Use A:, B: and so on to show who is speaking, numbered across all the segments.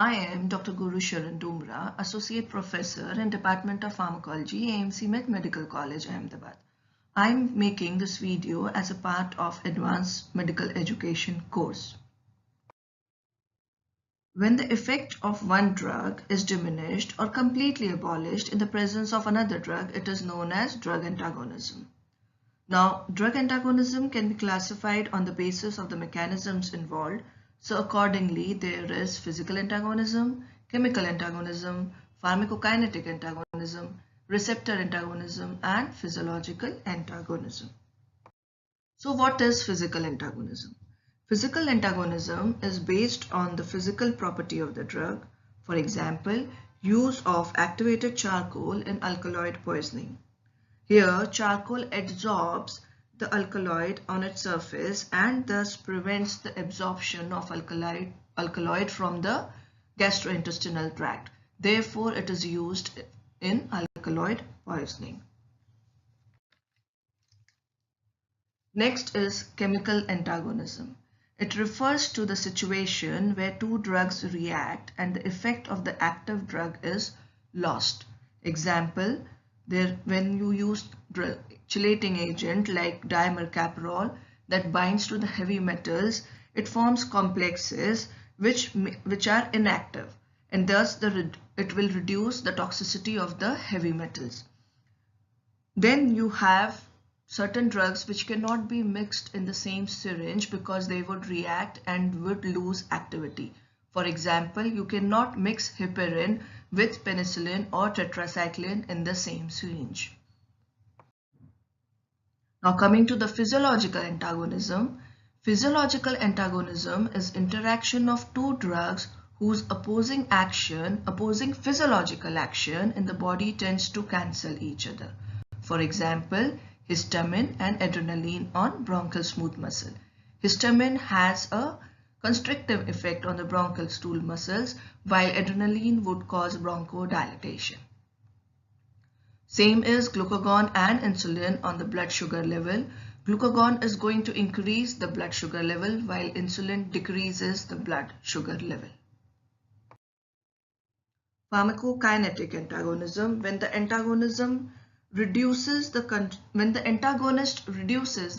A: I am Dr. Guru Sharan Dumra, Associate Professor in Department of Pharmacology, AMC Medical College, Ahmedabad. I am making this video as a part of Advanced Medical Education course. When the effect of one drug is diminished or completely abolished in the presence of another drug, it is known as drug antagonism. Now, drug antagonism can be classified on the basis of the mechanisms involved. So accordingly, there is physical antagonism, chemical antagonism, pharmacokinetic antagonism, receptor antagonism, and physiological antagonism. So what is physical antagonism? Physical antagonism is based on the physical property of the drug. For example, use of activated charcoal in alkaloid poisoning. Here, charcoal adsorbs the alkaloid on its surface and thus prevents the absorption of alkaloid from the gastrointestinal tract. Therefore, it is used in alkaloid poisoning. Next is chemical antagonism. It refers to the situation where two drugs react and the effect of the active drug is lost. Example, when you use chelating agent like dimercaprol that binds to the heavy metals, it forms complexes which are inactive, and thus it will reduce the toxicity of the heavy metals. Then you have certain drugs which cannot be mixed in the same syringe because they would react and would lose activity. For example, you cannot mix heparin with penicillin or tetracycline in the same syringe. Now coming to the physiological antagonism. Physiological antagonism is interaction of two drugs whose opposing physiological action in the body tends to cancel each other. For example, histamine and adrenaline on bronchial smooth muscle. Histamine has a constrictive effect on the bronchial stool muscles, while adrenaline would cause bronchodilation. Same is glucagon and insulin on the blood sugar level. Glucagon is going to increase the blood sugar level while insulin decreases the blood sugar level. Pharmacokinetic antagonism. When the antagonist reduces the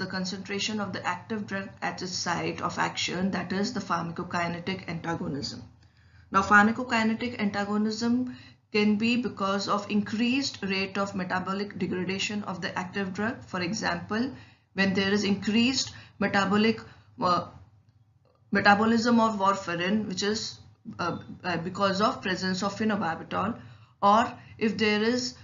A: concentration of the active drug at its site of action, that is the pharmacokinetic antagonism. Now pharmacokinetic antagonism can be because of increased rate of metabolic degradation of the active drug. For example, when there is increased metabolism of warfarin, which is because of presence of phenobarbital, or if there is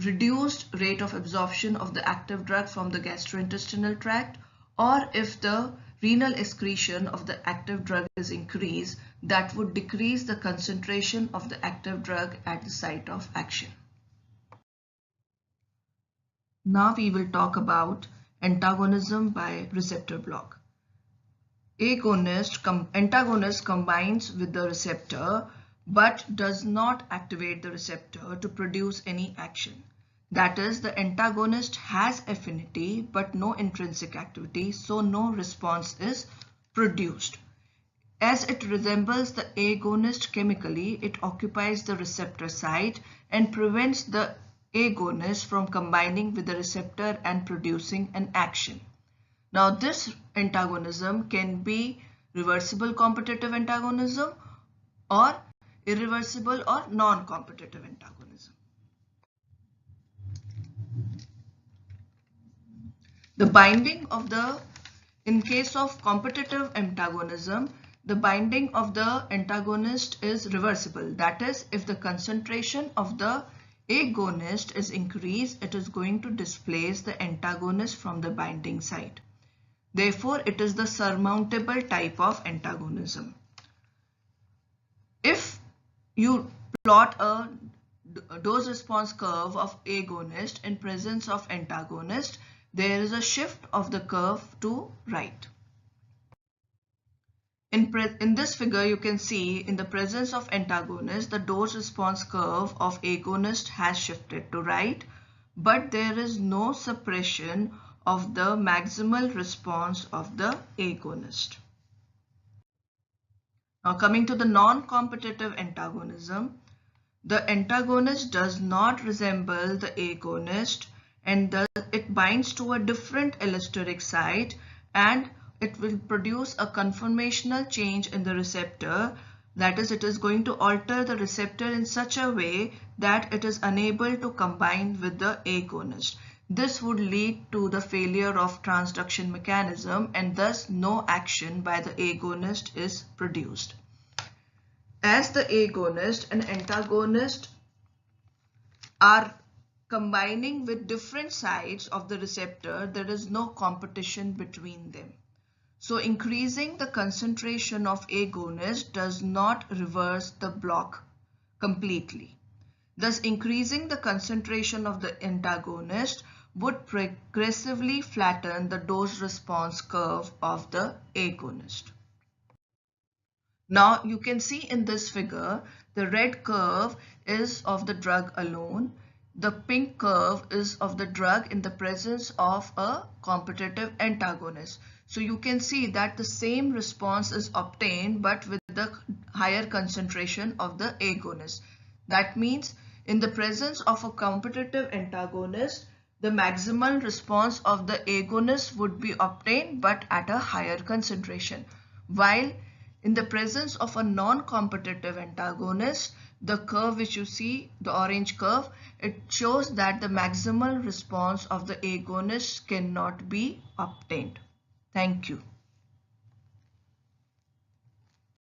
A: reduced rate of absorption of the active drug from the gastrointestinal tract, or if the renal excretion of the active drug is increased, that would decrease the concentration of the active drug at the site of action. Now we will talk about antagonism by receptor block. Antagonist combines with the receptor but does not activate the receptor to produce any action. That is, the antagonist has affinity but no intrinsic activity, so no response is produced. As it resembles the agonist chemically, it occupies the receptor site and prevents the agonist from combining with the receptor and producing an action. Now this antagonism can be reversible competitive antagonism or irreversible or non-competitive antagonism. In case of competitive antagonism, the binding of the antagonist is reversible. That is, if the concentration of the agonist is increased, it is going to displace the antagonist from the binding site. Therefore, it is the surmountable type of antagonism. If you plot a dose response curve of agonist in presence of antagonist, there is a shift of the curve to right. In this figure, you can see in the presence of antagonist, the dose response curve of agonist has shifted to right, but there is no suppression of the maximal response of the agonist. Now coming to the non-competitive antagonism, the antagonist does not resemble the agonist, and thus it binds to a different allosteric site, and it will produce a conformational change in the receptor. That is, it is going to alter the receptor in such a way that it is unable to combine with the agonist. This would lead to the failure of transduction mechanism, and thus no action by the agonist is produced. As the agonist and antagonist are combining with different sides of the receptor, there is no competition between them. So increasing the concentration of agonist does not reverse the block completely. Thus, increasing the concentration of the antagonist would progressively flatten the dose response curve of the agonist. Now you can see in this figure, the red curve is of the drug alone. The pink curve is of the drug in the presence of a competitive antagonist. So you can see that the same response is obtained but with the higher concentration of the agonist. That means in the presence of a competitive antagonist, the maximal response of the agonist would be obtained but at a higher concentration. While in the presence of a non-competitive antagonist, the curve which you see, the orange curve, it shows that the maximal response of the agonist cannot be obtained. Thank you.